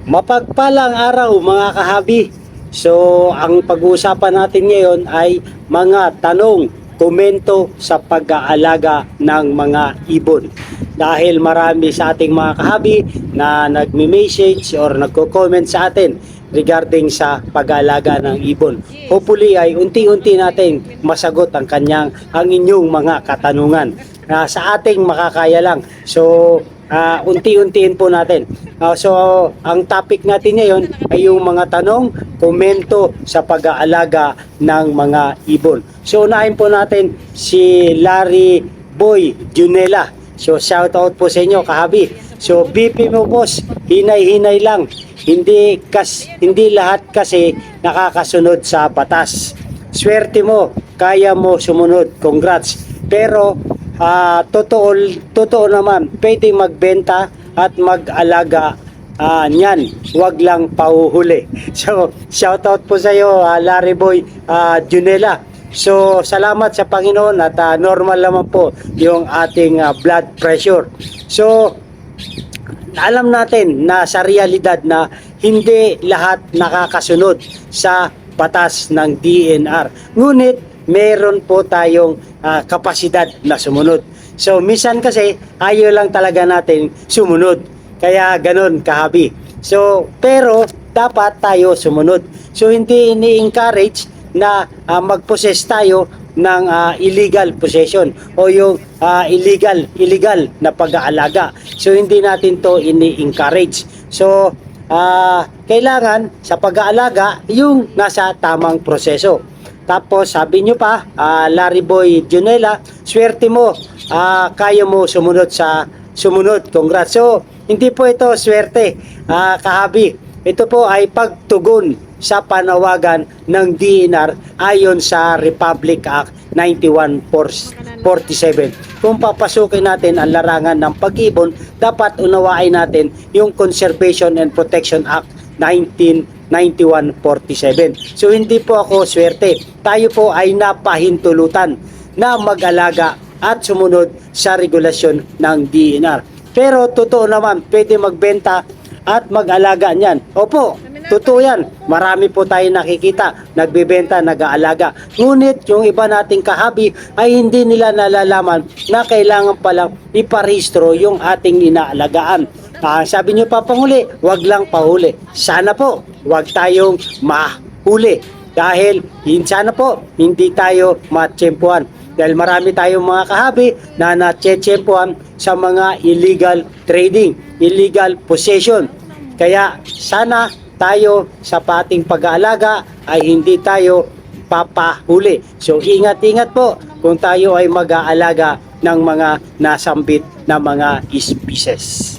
Mapagpalang araw mga kahabi. So, ang pag-uusapan natin ngayon ay mga tanong, komento sa pag-aalaga ng mga ibon. Dahil marami sa ating mga kahabi na nagme-message or nagko-comment sa atin regarding sa pag-aalaga ng ibon. Hopefully ay unti-unti natin masagot ang inyong mga katanungan sa ating makakaya lang. So, unti-untiin po natin. So, ang topic natin ngayon ay yung mga tanong, komento sa pag-aalaga ng mga ibon. So, unahin po natin si Larry Boy Junela. So, shout out po sa inyo, kahabi. So, BP mo boss, hinay-hinay lang. Hindi lahat kasi nakakasunod sa batas. Swerte mo, kaya mo sumunod. Congrats. Pero totoo naman, pwede magbenta at mag-alaga niyan, wag lang pahuhuli. So, shout out po sa iyo, Larry Boy Junela. So, salamat sa Panginoon at normal naman po yung ating blood pressure. So, alam natin na sa realidad na hindi lahat nakakasunod sa batas ng DNR. Ngunit, meron po tayong kapasidad na sumunod. So, minsan kasi ayaw lang talaga natin sumunod. Kaya ganun, kahabi. So, pero dapat tayo sumunod. So, hindi ini-encourage na mag-possess tayo ng illegal possession o yung illegal na pag-aalaga. So, hindi natin to ini-encourage. So, kailangan sa pag-aalaga yung nasa tamang proseso. Tapos sabi nyo pa, Larry Boy Junela, swerte mo, kaya mo sumunod, congrats. So, hindi po ito swerte, kahabi. Ito po ay pagtugon sa panawagan ng DNR ayon sa Republic Act 9147. Kung papasukin natin ang larangan ng pag-ibon, dapat unawain natin yung Conservation and Protection Act 9147. So, hindi po ako swerte. Tayo po ay napahintulutan na mag-alaga at sumunod sa regulasyon ng DNR. Pero totoo naman, pwede magbenta at mag-alaga niyan. Opo, totoo yan. Marami po tayo nakikita, nagbebenta, nag-aalaga. Ngunit yung iba nating kahabi ay hindi nila nalalaman na kailangan palang iparehistro yung ating inaalagaan. Sabi nyo pa panghuli, wag lang pahuli. Sana po, wag tayong mahuli. Dahil sana po, hindi tayo matsyempuhan. Dahil marami tayong mga kahabi na natsyempuhan sa mga illegal trading, illegal possession. Kaya sana tayo sa pating pag-aalaga ay hindi tayo papahuli. So ingat-ingat po kung tayo ay mag-aalaga ng mga nasambit na mga species.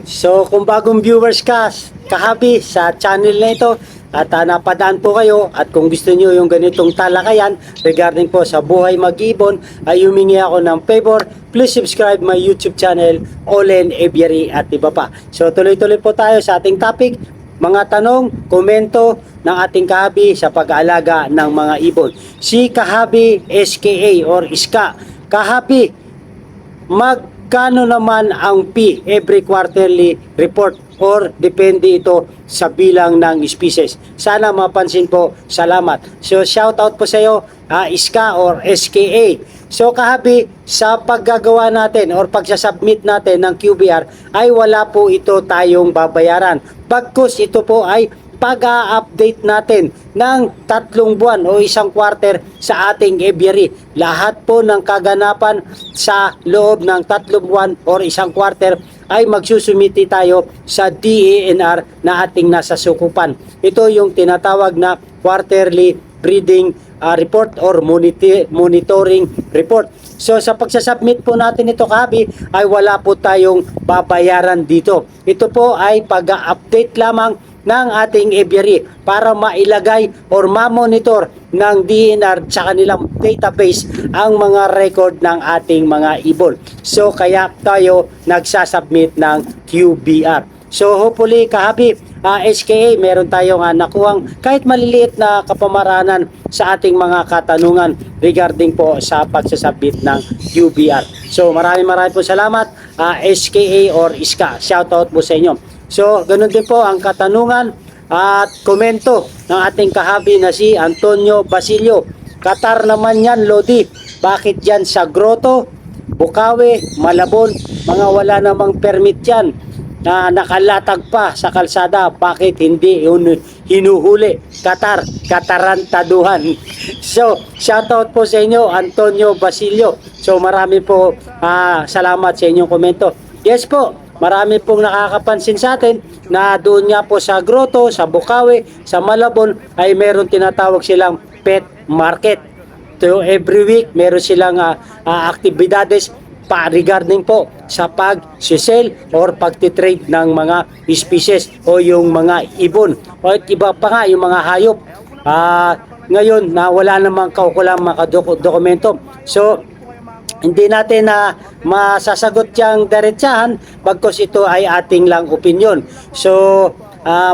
So kung bagong viewers ka, kahabi sa channel na ito, at napadaan po kayo at kung gusto niyo yung ganitong talakayan regarding po sa buhay mag-ibon, ay humingi ako ng favor, please subscribe my YouTube channel, Olen Aviary at iba pa. So tuloy-tuloy po tayo sa ating topic, mga tanong, komento ng ating kahabi sa pag-aalaga ng mga ibon. Si kahabi SKA or Iska, kahabi, magkano naman ang P every quarterly report or depende ito sa bilang ng species? Sana mapansin po. Salamat. So shout out po sa iyo, Iska or SKA. So kahabi, sa paggagawa natin or pagsasubmit natin ng QBR ay wala po ito tayong babayaran. Bagkus ito po ay pag-a-update natin ng 3 buwan o 1 quarter sa ating aviary. Lahat po ng kaganapan sa loob ng 3 buwan or 1 quarter ay magsusumiti tayo sa DENR na ating nasa sukupan. Ito yung tinatawag na quarterly breeding report or monitoring report. So sa pagsasubmit po natin ito kahabi ay wala po tayong babayaran dito. Ito po ay pag-update lamang ng ating aviary para mailagay or ma-monitor ng DNR sa kanilang database ang mga record ng ating mga ibon. So kaya tayo nagsasubmit ng QBR. So hopefully kahabi, SKA, meron tayong nakuhang kahit maliliit na kapamaranan sa ating mga katanungan regarding po sa pagsasubmit ng QBR. So maraming po salamat SKA or ISKA. Shoutout po sa inyo. So, ganun din po ang katanungan at komento ng ating kahabi na si Antonio Basilio. Qatar naman yan, Lodi. Bakit yan sa Grotto, Bukawi, Malabon, mga wala namang permit yan na nakalatag pa sa kalsada? Bakit hindi hinuhuli? Qatar, katarantaduhan. So, shoutout po sa inyo, Antonio Basilio. So, marami po salamat sa inyong komento. Yes po, marami pong nakakapansin sa atin na doon nga po sa Grotto, sa Bukawi, sa Malabon ay meron tinatawag silang pet market. So, every week meron silang aktibidades regarding po sa pag-sell or pagtitrade ng mga species o yung mga ibon o iba pa nga yung mga hayop. Ngayon na wala namang kaukulang dokumento. So, hindi natin na masasagot yung diretsahan bagkos ito ay ating lang opinion. So,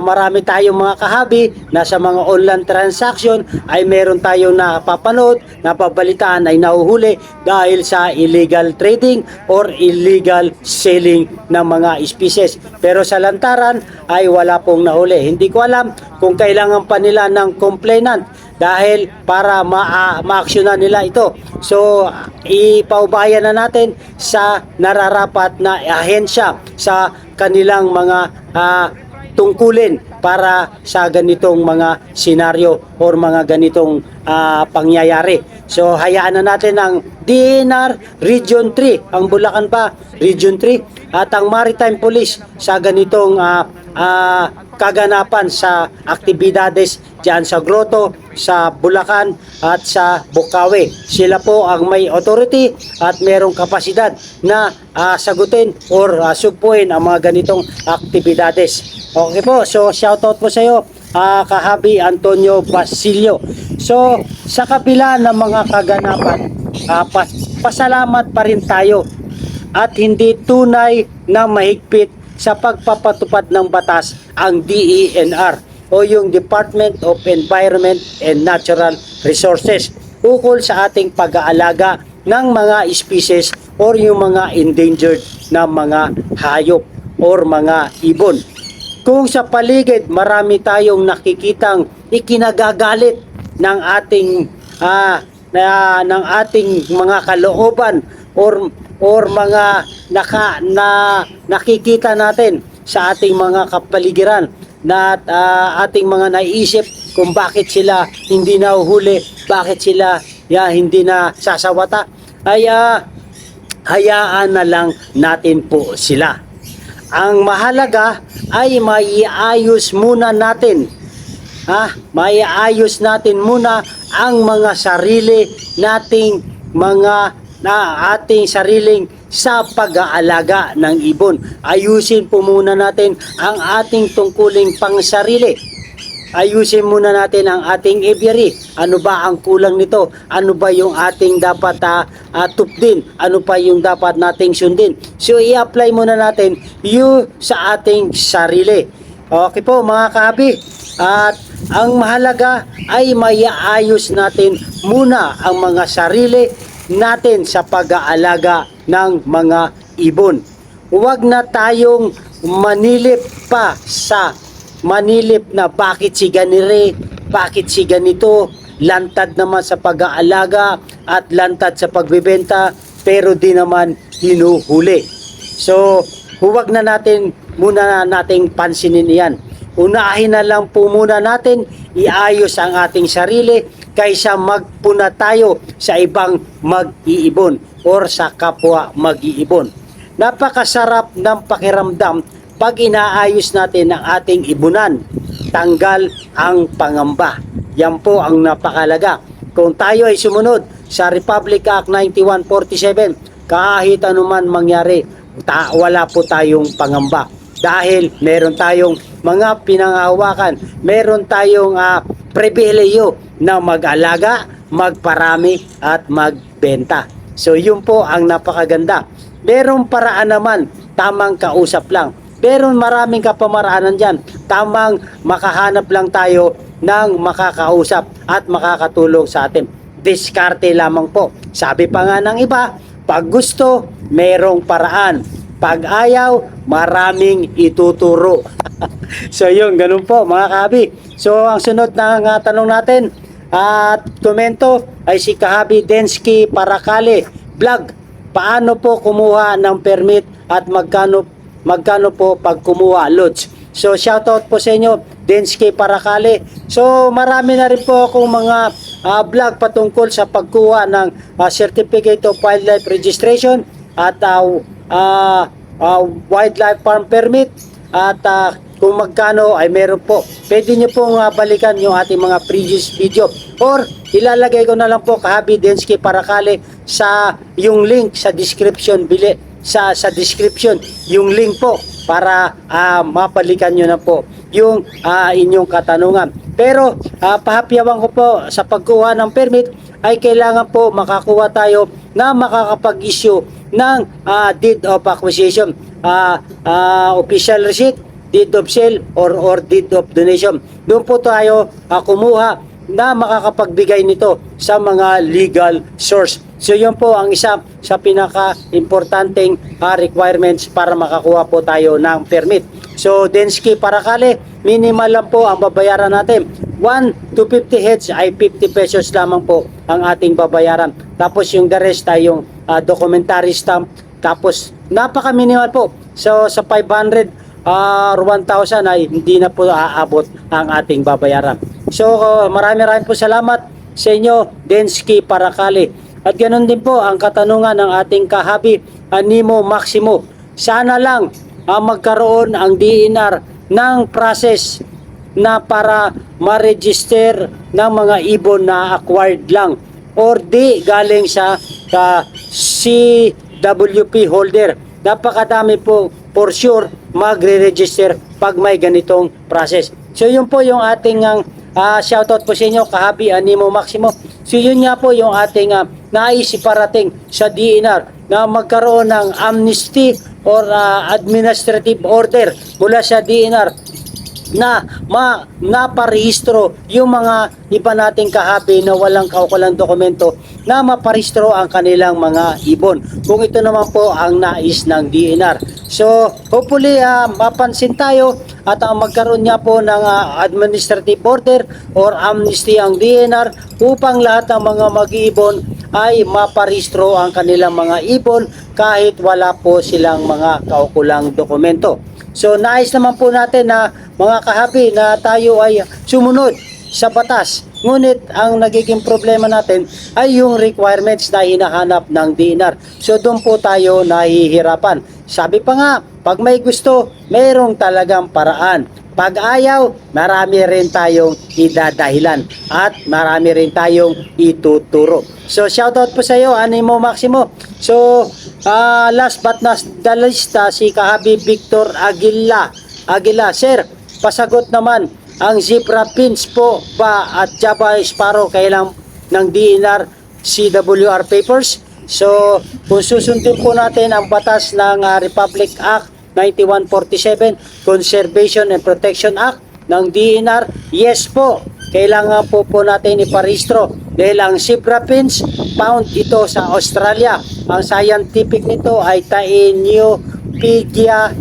marami tayong mga kahabi na sa mga online transaction ay meron tayong napapanood, napabalitaan ay nahuhuli dahil sa illegal trading or illegal selling ng mga species. Pero sa lantaran ay wala pong nahuli. Hindi ko alam kung kailangan pa nila ng complainant dahil para ma-actionan nila ito. So, ipaubayan na natin sa nararapat na ahensya sa kanilang mga tungkulin para sa ganitong mga senaryo or mga ganitong pangyayari. So, hayaan na natin ang DNR Region 3, ang Bulacan pa, Region 3, at ang Maritime Police sa ganitong kaganapan sa aktibidades dyan sa Grotto, sa Bulacan at sa Bukawi. Sila po ang may authority at merong kapasidad na sagutin or sugpuin ang mga ganitong aktibidades. Okay po, so shoutout po sa iyo, kahabi Antonio Basilio. So, sa kabila ng mga kaganapan, pasalamat pa rin tayo at hindi tunay na mahigpit sa pagpapatupad ng batas ang DENR o yung Department of Environment and Natural Resources ukol sa ating pag-aalaga ng mga species or yung mga endangered na mga hayop or mga ibon. Kung sa paligid marami tayong nakikitang ikinagagalit ng ating mga kalooban or mga nakikita natin sa ating mga kapaligiran na ating mga naiisip kung bakit sila hindi nahuhuli, bakit sila hindi na sasawata, ay hayaan na lang natin po sila. Ang mahalaga ay maiayos muna natin. Maiayos natin muna ang mga sarili nating ating sariling sa pag-aalaga ng ibon. Ayusin po muna natin ang ating tungkuling pangsarili. Ayusin muna natin ang ating aviary. Ano ba ang kulang nito? Ano ba yung ating dapat tupdin? Ano pa yung dapat nating sundin? So, i-apply muna natin yung sa ating sarili. Okay po mga kahabi. At ang mahalaga ay maiayos natin muna ang mga sarili natin sa pag-aalaga ng mga ibon. Huwag na tayong manilip na bakit si ganire, bakit si ganito, lantad naman sa pag-aalaga at lantad sa pagbebenta pero di naman hinuhuli. So, huwag na muna nating pansinin iyan. Unahin na lang po muna natin iayos ang ating sarili kaysa magpuna tayo sa ibang mag-iibon or sa kapwa mag-iibon. Napakasarap ng pakiramdam pag inaayos natin ang ating ibunan. Tanggal ang pangamba. Yan po ang napakalaga. Kung tayo ay sumunod sa Republic Act 9147, kahit anuman mangyari, wala po tayong pangamba. Dahil meron tayong mga pinangahawakan, meron tayong pribileyo na mag-alaga, magparami at magbenta. So yun po ang napakaganda. Merong paraan naman, tamang kausap lang. Meron maraming kapamaraanan dyan. Tamang makahanap lang tayo ng makakausap at makakatulong sa atin. Diskarte lamang po. Sabi pa nga ng iba, pag gusto, merong paraan. Pag ayaw, maraming ituturo. So yun, ganun po mga kahabi. So ang sunod na tanong natin at komento ay si Kahabi Densky Parakale Vlog. Paano po kumuha ng permit at magkano po pag kumuha, Lods? So shoutout po sa inyo, Densky Parakale. So marami na rin po akong mga vlog patungkol sa pagkuha ng Certificate of Wildlife Registration at Wildlife Farm Permit at kung magkano ay meron po. Pwede nyo pong balikan yung ating mga previous video or ilalagay ko na lang po Kahabi Densky Parakale sa yung link sa description sa description yung link po para mapalikan nyo na po yung inyong katanungan. Pero pahapyawan ko po sa pagkuha ng permit ay kailangan po makakuha tayo na makakapag-issue ng deed of acquisition, official receipt, deed of sale or deed of donation. Doon po tayo kumuha na makakapagbigay nito sa mga legal source. So yun po ang isa sa pinaka-importanting requirements para makakuha po tayo ng permit. So Densky Parakale, minimal lang po ang babayaran natin. 1 to 50 heads ay 50 pesos lamang po ang ating babayaran. Tapos yung the rest ay yung documentary stamp. Tapos napaka-minimal po. So sa 500 or 1,000 ay hindi na po aabot ang ating babayaran. So marami po salamat sa inyo, Densky Parakale. At ganoon din po ang katanungan ng ating kahabi, Nemo Maximo. Sana lang magkaroon ang DNR ng process na para ma-register ng mga ibon na acquired lang or di galing sa CWP holder. Napakadami po for sure magre-register pag may ganitong process. So yun po yung ating shoutout po sa inyo, Kahabi Nemo Maximo. So yun nga po yung ating nais iparating sa DNR na magkaroon ng amnesty or administrative order mula sa DNR na naparehistro yung mga iba nating kahabi na walang kaukulang dokumento na maparehistro ang kanilang mga ibon. Kung ito naman po ang nais ng DNR. So hopefully mapansin tayo at magkaroon niya po ng administrative order or amnesty ang DNR upang lahat ng mga mag-iibon ay maparehistro ang kanilang mga ibon kahit wala po silang mga kaukulang dokumento. So nais naman po natin na mga kahabi na tayo ay sumunod sa batas. Ngunit ang nagiging problema natin ay yung requirements na hinahanap ng DNR. So doon po tayo nahihirapan. Sabi pa nga, pag may gusto, mayroong talagang paraan. Pag ayaw, marami rin tayong idadahilan at marami rin tayong ituturo. So shoutout po sa iyo, Nemo Maximo. So last but not the least, si Kahabi Victor Aguila. Sir, pasagot naman, ang zebra fins po ba at Java Sparrow kailang ng DNR CWR papers? So kung susundin po natin ang batas ng Republic Act 9147, Conservation and Protection Act ng DNR, yes po, kailangan po natin iparehistro dahil ang zebra fins found ito sa Australia. Ang scientific nito ay Taeniopedia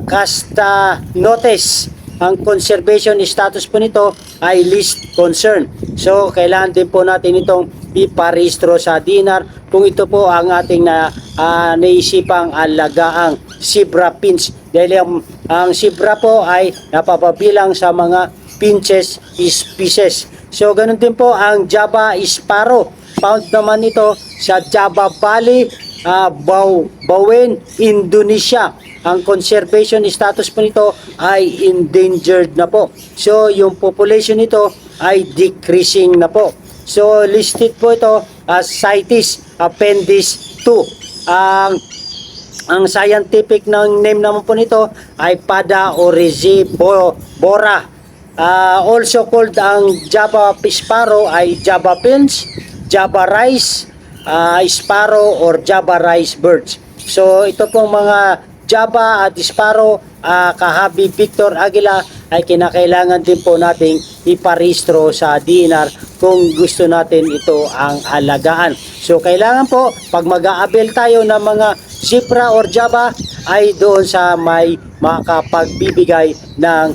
castanotes. Ang conservation status po nito ay least concern. So kailangan din po natin itong iparehistro sa DNR kung ito po ang ating naisipang alagaang zebra fins. Dahil ang zebra po ay napapabilang sa mga finches species. So ganun din po ang Java Sparrow. Found naman ito sa Java Valley, Bowen, Indonesia. Ang conservation status po nito ay endangered na po. So yung population nito ay decreasing na po. So listed po ito as CITES Appendix 2. Ang scientific ng name naman po nito ay Pada oryzibora. Also called ang Java Sparrow ay Java fins, Java rice, sparrow or Java rice birds. So ito pong mga Java at Sparrow kahabi Victor Aguila ay kinakailangan din po nating iparehistro sa DNR kung gusto natin ito ang alagaan. So kailangan po pag mag-a-avail tayo ng mga Zebra or Java ay doon sa may makapagbibigay ng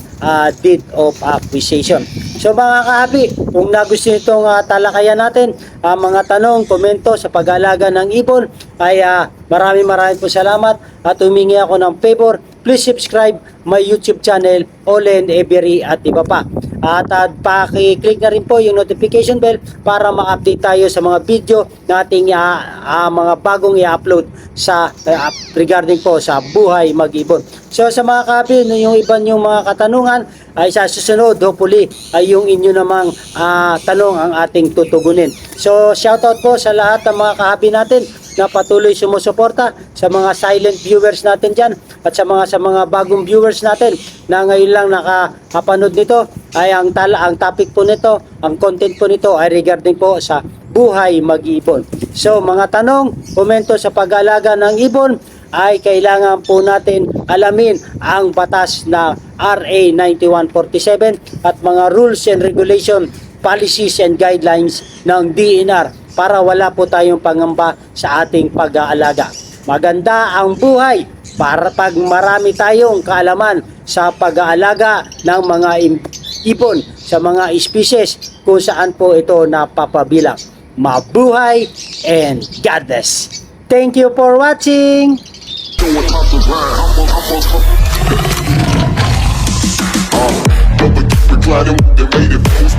deed of acquisition. So mga kahabi, kung nagustuhan itong talakayan natin, mga tanong, komento sa pag-aalaga ng ibon ay maraming po salamat at humingi ako ng favor. Please subscribe my YouTube channel, Olen Every at iba pa. At paki-click na rin po yung notification bell para ma-update tayo sa mga video na ating mga bagong i-upload sa regarding po sa buhay mag-ibon. So sa mga kahabi, yung iba yung mga katanungan ay sa susunod, hopefully ay yung inyo namang tanong ang ating tutugunin. So shoutout po sa lahat ng mga kahabi natin na patuloy sumusuporta, sa mga silent viewers natin dyan at sa mga bagong viewers natin na ngayon lang nakapanood nito ay ang topic po nito, ang content po nito ay regarding po sa buhay mag-ibon. So mga tanong, komento sa pag-aalaga ng ibon ay kailangan po natin alamin ang batas na RA 9147 at mga rules and regulation, policies and guidelines ng DNR para wala po tayong pangamba sa ating pag-aalaga. Maganda ang buhay para pag marami tayong kaalaman sa pag-aalaga ng mga ibon sa mga species kung saan po ito napapabilang. Mabuhay and God bless. Thank you for watching. Gliding with the native post